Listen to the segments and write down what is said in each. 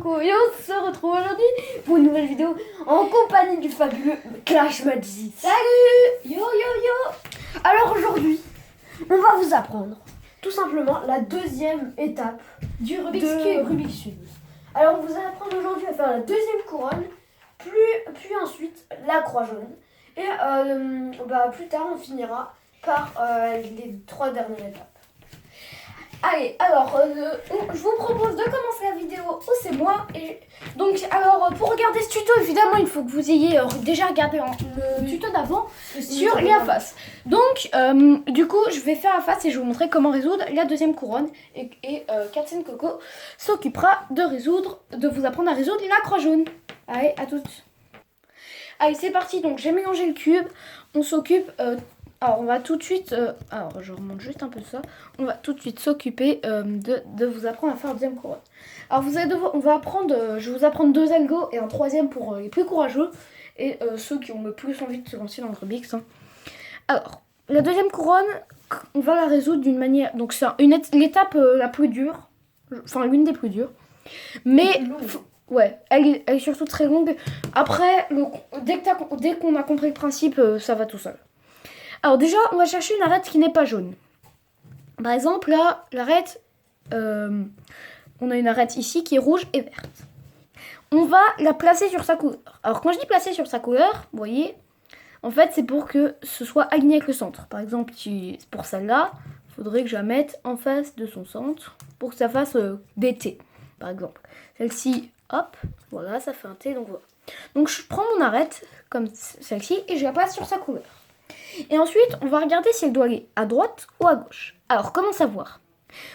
Coco et on se retrouve aujourd'hui pour une nouvelle vidéo en compagnie du fabuleux Clash Magic. Salut! Yo yo yo! Alors aujourd'hui, on va vous apprendre tout simplement la deuxième étape Du Rubik's de Cube. Rubik's Cube. Alors on vous apprendre aujourd'hui à faire la deuxième couronne, puis ensuite la croix jaune. Et plus tard on finira par les 3 dernières étapes. Allez, alors, je vous propose de commencer la vidéo où c'est moi. Et donc, alors, pour regarder ce tuto, évidemment, il faut que vous ayez déjà regardé le tuto d'avant sur la face. Donc, du coup, je vais faire la face et je vais vous montrer comment résoudre la deuxième couronne. Et Katsune Coco s'occupera de vous apprendre à résoudre la croix jaune. Allez, à toutes. Allez, c'est parti. Donc, j'ai mélangé le cube. On s'occupe... alors on va tout de suite, alors je remonte juste un peu ça, on va tout de suite s'occuper de vous apprendre à faire la deuxième couronne. Alors vous allez devoir, je vais vous apprendre 2 algos et un troisième pour les plus courageux et ceux qui ont le plus envie de se lancer dans le Rubik's. Alors, la deuxième couronne, on va la résoudre d'une manière, donc c'est l'étape la plus dure, enfin l'une des plus dures, mais... Ouais, elle est surtout très longue. Après, dès qu'on a compris le principe, ça va tout seul. Alors déjà, on va chercher une arête qui n'est pas jaune. Par exemple, là, l'arête, on a une arête ici qui est rouge et verte. On va la placer sur sa couleur. Alors quand je dis placer sur sa couleur, vous voyez, en fait c'est pour que ce soit aligné avec le centre. Par exemple, pour celle-là, il faudrait que je la mette en face de son centre pour que ça fasse des T, par exemple. Celle-ci, hop, voilà, ça fait un T, donc voilà. Donc je prends mon arête, comme celle-ci, et je la place sur sa couleur. Et ensuite, on va regarder si elle doit aller à droite ou à gauche. Alors, comment savoir?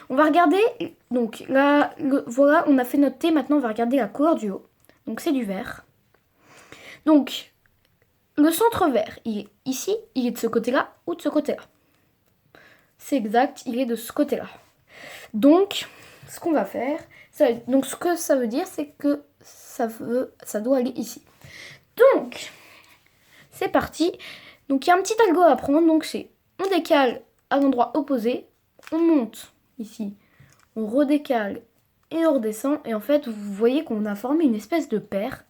On va regarder, donc là, voilà, on a fait notre T, maintenant on va regarder la couleur du haut. Donc c'est du vert. Donc, le centre vert, il est ici, il est de ce côté-là ou de ce côté-là. C'est exact, il est de ce côté-là. Donc, ce qu'on va faire, donc ce que ça veut dire, c'est que ça doit aller ici. Donc, c'est parti. Donc il y a un petit algo à prendre, donc c'est on décale à l'endroit opposé, on monte ici, on redécale et on redescend. Et en fait, vous voyez qu'on a formé une espèce de paire.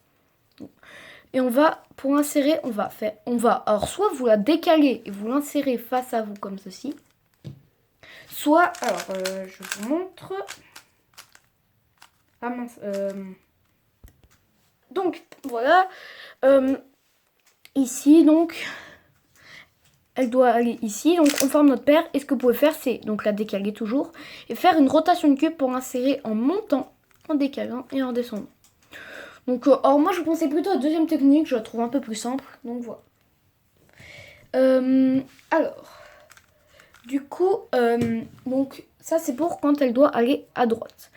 Et on va, pour insérer, alors soit vous la décalez et vous l'insérez face à vous comme ceci. Soit, alors je vous montre. Ah mince. Donc voilà. Ici donc. Elle doit aller ici, donc on forme notre paire. Et ce que vous pouvez faire, c'est donc la décaler toujours et faire une rotation de cube pour insérer en montant, en décalant et en descendant. Donc, alors moi je pensais plutôt à la deuxième technique, je la trouve un peu plus simple, donc voilà. Alors, du coup, donc ça c'est pour quand elle doit aller à droite.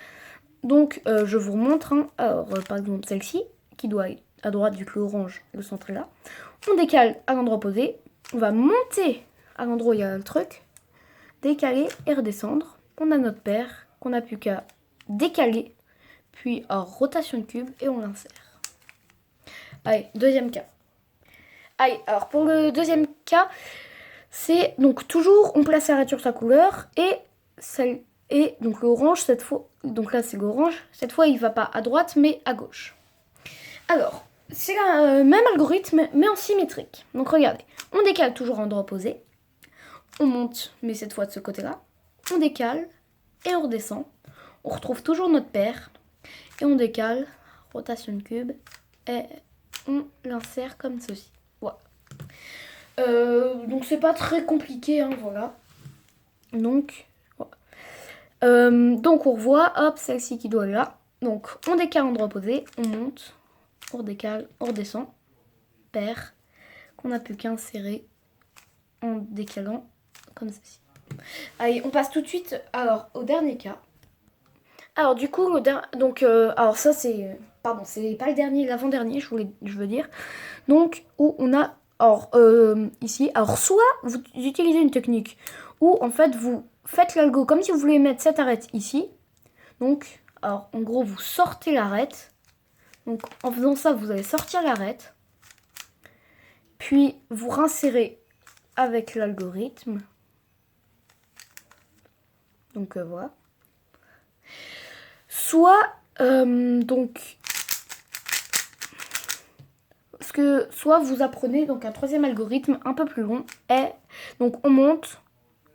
Donc je vous remontre, hein. Alors par exemple celle-ci qui doit aller à droite vu que l'orange, le centre est là. On décale à l'endroit opposé. On va monter à l'endroit où il y a le truc, décaler et redescendre. On a notre paire qu'on n'a plus qu'à décaler, puis en rotation de cube et on l'insère. Allez, deuxième cas. Allez, alors pour le deuxième cas, c'est donc toujours on place l'arête sur sa couleur et donc l'orange cette fois, donc là c'est l'orange, cette fois il va pas à droite mais à gauche. Alors, c'est le même algorithme mais en symétrique. Donc regardez, on décale toujours en endroit opposé, on monte mais cette fois de ce côté-là, on décale et on redescend, on retrouve toujours notre paire et on décale, rotation de cube et on l'insère comme ceci. Voilà. Donc c'est pas très compliqué, hein, voilà. Donc, voilà. Donc on revoit, hop, celle-ci qui doit aller là. Donc on décale en endroit opposé, on monte, on redécale, on redescend, paire, qu'on n'a plus qu'à insérer en décalant comme ceci. Allez, on passe tout de suite alors au dernier cas. Alors du coup, alors ça c'est, pardon, c'est pas le dernier, l'avant-dernier, je veux dire. Donc où on a, alors ici, alors soit vous utilisez une technique où en fait vous faites l'algo comme si vous voulez mettre cette arête ici. Donc, alors en gros vous sortez l'arête. Donc en faisant ça, vous allez sortir l'arête. Puis vous rinsérez avec l'algorithme. Donc voilà. Soit Donc, ce que soit vous apprenez donc un troisième algorithme un peu plus long est donc on monte,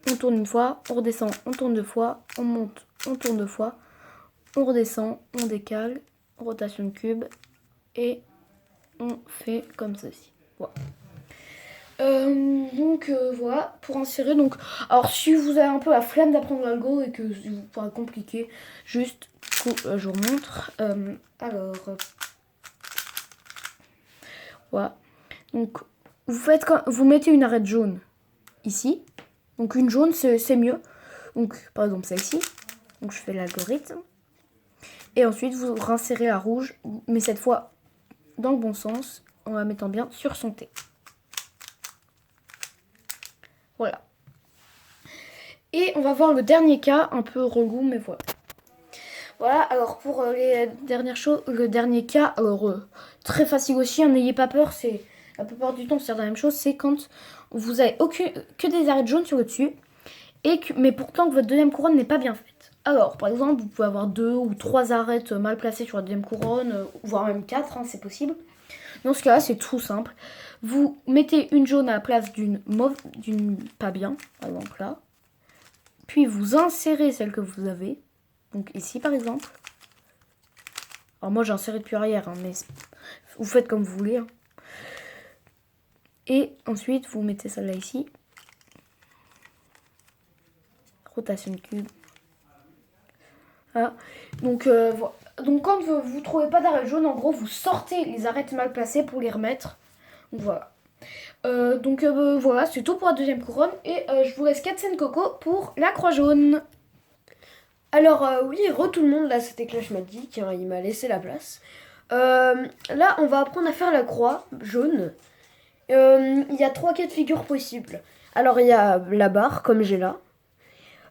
on tourne une fois, on redescend, on tourne deux fois, on monte, on tourne deux fois, on redescend, on décale, rotation de cube et on fait comme ceci. Voilà. Voilà, pour insérer. Donc, alors si vous avez un peu la flemme d'apprendre l'algo et que vous paraît compliqué, juste je vous montre. Voilà. Donc vous mettez une arête jaune ici. Donc une jaune c'est mieux. Donc par exemple celle-ci. Donc je fais l'algorithme. Et ensuite vous rinsérez la rouge, mais cette fois dans le bon sens, en la mettant bien sur son T. Voilà. Et on va voir le dernier cas, un peu relou, mais voilà. Voilà, alors pour les dernières choses, le dernier cas, alors très facile aussi, n'ayez pas peur, c'est la plupart du temps c'est la même chose, c'est quand vous avez que des arêtes jaunes sur le dessus, mais pourtant que votre deuxième couronne n'est pas bien faite. Alors, par exemple, vous pouvez avoir 2 ou 3 arêtes mal placées sur la deuxième couronne, voire même 4, hein, c'est possible. Dans ce cas-là, c'est tout simple. Vous mettez une jaune à la place d'une pas bien, par exemple là. Puis vous insérez celle que vous avez. Donc ici par exemple. Alors moi j'ai inséré depuis arrière, hein, mais vous faites comme vous voulez. Hein. Et ensuite vous mettez celle-là ici. Rotation de cube. Voilà. Donc, voilà. Donc quand vous ne trouvez pas d'arête jaune, en gros vous sortez les arêtes mal placées pour les remettre. Donc voilà. Voilà, c'est tout pour la deuxième couronne. Et je vous laisse 4 scènes coco pour la croix jaune. Alors oui, tout le monde, là c'était Clash Magic, hein, il m'a laissé la place. Là on va apprendre à faire la croix jaune. Il y a 3 cas de figure possibles. Alors il y a la barre comme j'ai là.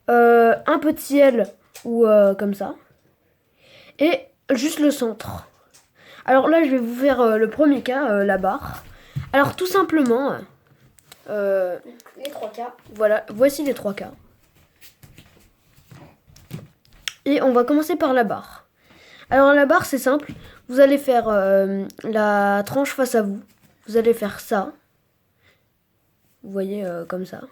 Un petit L ou comme ça. Et juste le centre. Alors là je vais vous faire le premier cas, la barre. Alors tout simplement, les 3 cas. Voilà, voici les 3 cas. Et on va commencer par la barre. Alors la barre c'est simple, vous allez faire la tranche face à vous. Vous allez faire ça. Vous voyez comme ça.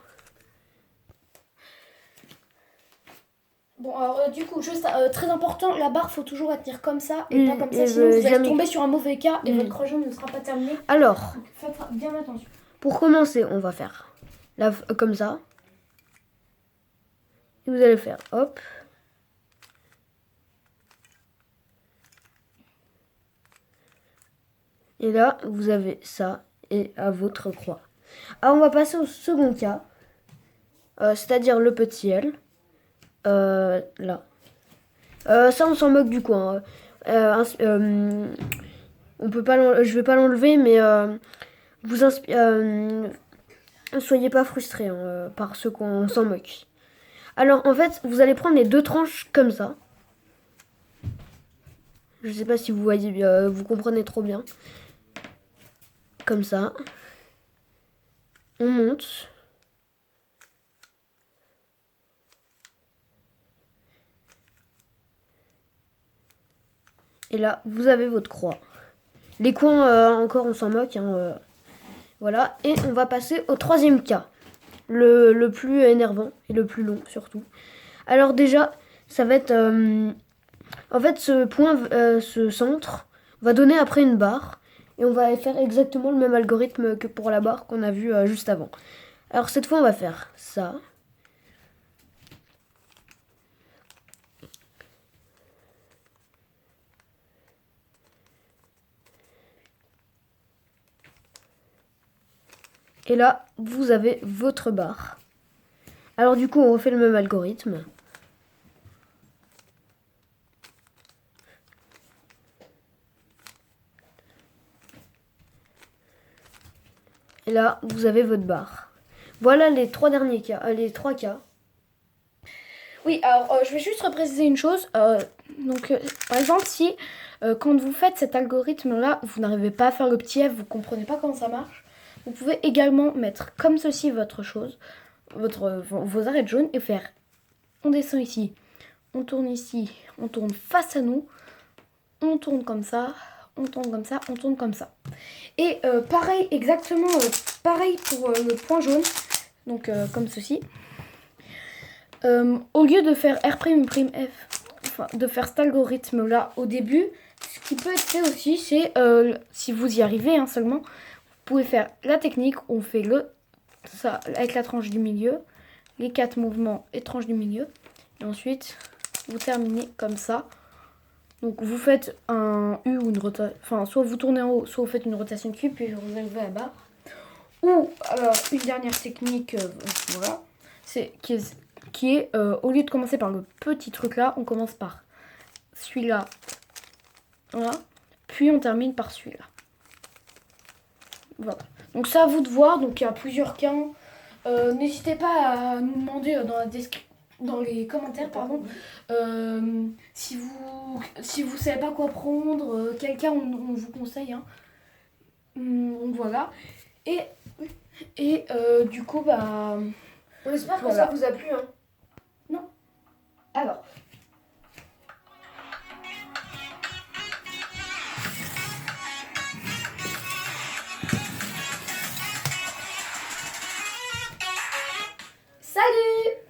Bon alors du coup juste très important, la barre faut toujours la tenir comme ça et pas comme ça, sinon vous allez jamais tomber sur un mauvais cas et votre croix jaune ne sera pas terminée. Alors, donc, faites bien attention. Pour commencer, on va faire comme ça. Et vous allez faire hop. Et là, vous avez ça et à votre croix. Alors, on va passer au second cas. C'est-à-dire le petit L. Là. Ça, on s'en moque du coup. Hein. On peut pas je vais pas l'enlever, mais soyez pas frustrés hein, par ce qu'on s'en moque. Alors, en fait, vous allez prendre les 2 tranches comme ça. Je sais pas si vous voyez, vous comprenez trop bien. Comme ça. On monte. Et là, vous avez votre croix. Les coins, encore, on s'en moque. Hein, voilà. Et on va passer au troisième cas. Le plus énervant et le plus long, surtout. Alors déjà, ça va être... en fait, ce point, ce centre, va donner après une barre. Et on va faire exactement le même algorithme que pour la barre qu'on a vu juste avant. Alors cette fois, on va faire ça. Et là, vous avez votre barre. Alors du coup, on refait le même algorithme. Et là, vous avez votre barre. Voilà les 3 derniers cas, les 3 cas. Oui, alors je vais juste repréciser une chose. Par exemple, si quand vous faites cet algorithme-là, vous n'arrivez pas à faire le petit F, vous ne comprenez pas comment ça marche, vous pouvez également mettre comme ceci votre chose, vos arêtes jaunes et faire on descend ici, on tourne face à nous, on tourne comme ça, on tourne comme ça, on tourne comme ça. Et pareil, exactement pareil pour le point jaune, donc comme ceci. Au lieu de faire R''F, enfin de faire cet algorithme là au début, ce qui peut être fait aussi, c'est si vous y arrivez hein, seulement, vous pouvez faire la technique, on fait ça avec la tranche du milieu, les 4 mouvements et tranche du milieu, et ensuite vous terminez comme ça. Donc vous faites un U ou une rotation, enfin soit vous tournez en haut, soit vous faites une rotation de cube, puis vous relevez à bas. Ou alors une dernière technique, voilà, c'est qui est au lieu de commencer par le petit truc là, on commence par celui-là, voilà, puis on termine par celui-là. Voilà. Donc c'est à vous de voir, donc il y a plusieurs cas. N'hésitez pas à nous demander dans les commentaires, pardon, si vous savez pas quoi prendre, quel cas on vous conseille. Hein. Donc voilà. Et du coup, bah... On espère que voilà. ça vous a plu. Hein. Non. Alors. Salut!